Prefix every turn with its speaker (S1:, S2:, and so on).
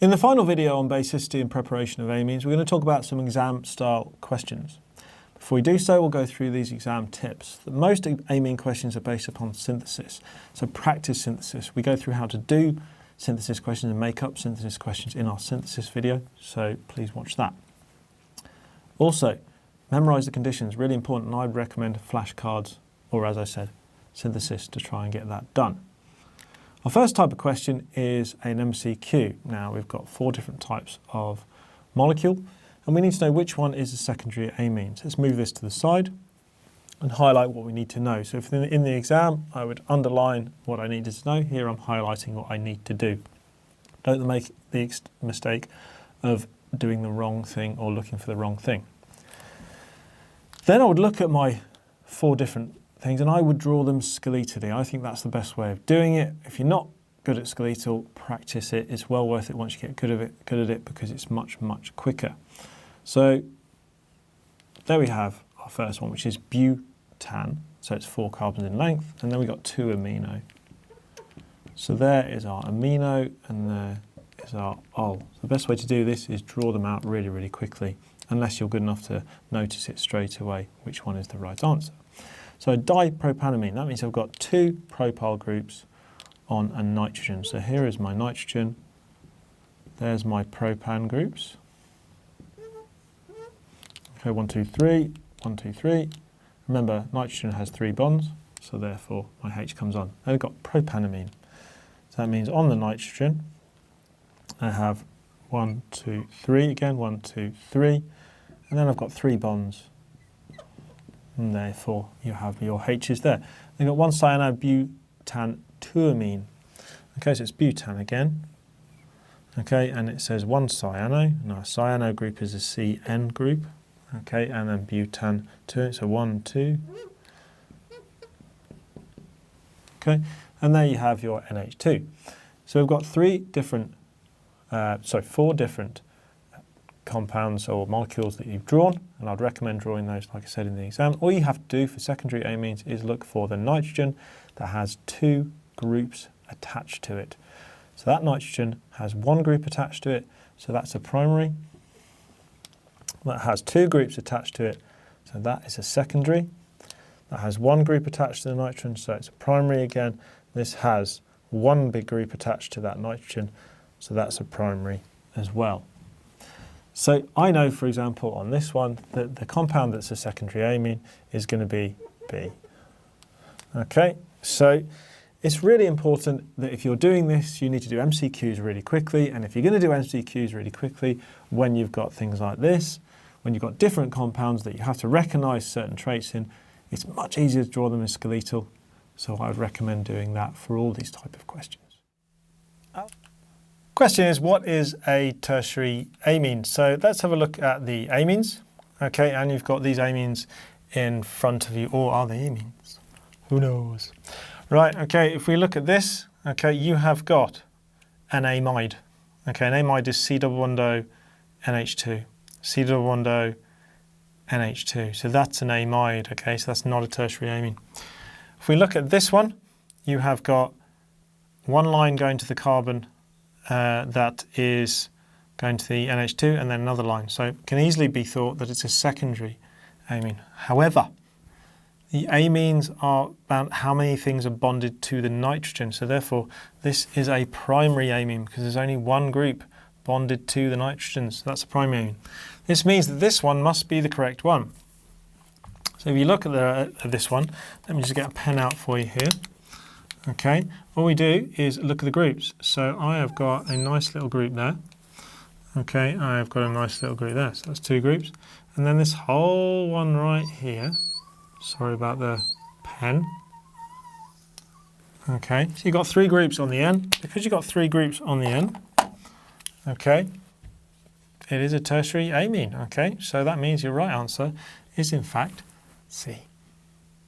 S1: In the final video on basicity and preparation of amines, we're going to talk about some exam-style questions. Before we do so, we'll go through these exam tips. Most amine questions are based upon synthesis, so practice synthesis. We go through how to do synthesis questions and make up synthesis questions in our synthesis video, so please watch that. Also, memorise the conditions, really important, and I'd recommend flashcards or, as I said, synthesis to try and get that done. Our first type of question is an MCQ. Now we've got 4 different types of molecule and we need to know which one is a secondary amine. So let's move this to the side and highlight what we need to know. So if in the exam I would underline what I needed to know, here I'm highlighting what I need to do. Don't make the mistake of doing the wrong thing or looking for the wrong thing. Then I would look at my 4 different things and I would draw them skeletally. I think that's the best way of doing it. If you're not good at skeletal, practice it. It's well worth it once you get good at it because it's much, much quicker. So there we have our first one, which is butane. So it's 4 carbons in length, and then we've got 2 amino. So there is our amino and there is our ol. So the best way to do this is draw them out really, really quickly, unless you're good enough to notice it straight away which one is the right answer. So dipropanamine, that means I've got 2 propyl groups on a nitrogen. So here is my nitrogen, there's my propan groups. Okay, 1, 2, 3, 1, 2, 3. Remember, nitrogen has 3 bonds, so therefore my H comes on. Then I've got propanamine. So that means on the nitrogen, I have 1, 2, 3 again, 1, 2, 3. And then I've got 3 bonds. And therefore you have your H's there. Then got 1 cyanobutantuamine. Okay, so it's butane again. Okay, and it says 1 cyano. Now cyano group is a CN group. Okay, and then butan 2. So 1, 2. Okay, and there you have your NH2. So we've got 4 different compounds or molecules that you've drawn, and I'd recommend drawing those, like I said, in the exam. All you have to do for secondary amines is look for the nitrogen that has 2 groups attached to it. So that nitrogen has 1 group attached to it, so that's a primary. That has 2 groups attached to it, so that is a secondary. That has 1 group attached to the nitrogen, so it's a primary again. This has 1 big group attached to that nitrogen, so that's a primary as well. So I know, for example, on this one, that the compound that's a secondary amine is going to be B. Okay, so it's really important that if you're doing this, you need to do MCQs really quickly. And if you're going to do MCQs really quickly, when you've got things like this, when you've got different compounds that you have to recognize certain traits in, it's much easier to draw them as skeletal. So I would recommend doing that for all these type of questions. Question is, what is a tertiary amine? So let's have a look at the amines. Okay, and you've got these amines in front of you, or are they amines? Who knows? Right, okay, if we look at this, okay, you have got an amide. Okay, an amide is C double bond O NH2. C double bond O NH2. So that's an amide, okay, so that's not a tertiary amine. If we look at this one, you have got 1 line going to the carbon that is going to the NH2 and then another line. So it can easily be thought that it's a secondary amine. However, the amines are about how many things are bonded to the nitrogen. So therefore, this is a primary amine because there's only 1 group bonded to the nitrogen. So that's a primary amine. This means that this one must be the correct one. So if you look at this one, let me just get a pen out for you here. Okay, all we do is look at the groups. So I have got a nice little group there. Okay, I have got a nice little group there. So that's 2 groups. And then this whole one right here. Sorry about the pen. Okay, so you've got 3 groups on the end. Because you've got 3 groups on the end, okay, it is a tertiary amine. Okay, so that means your right answer is in fact C.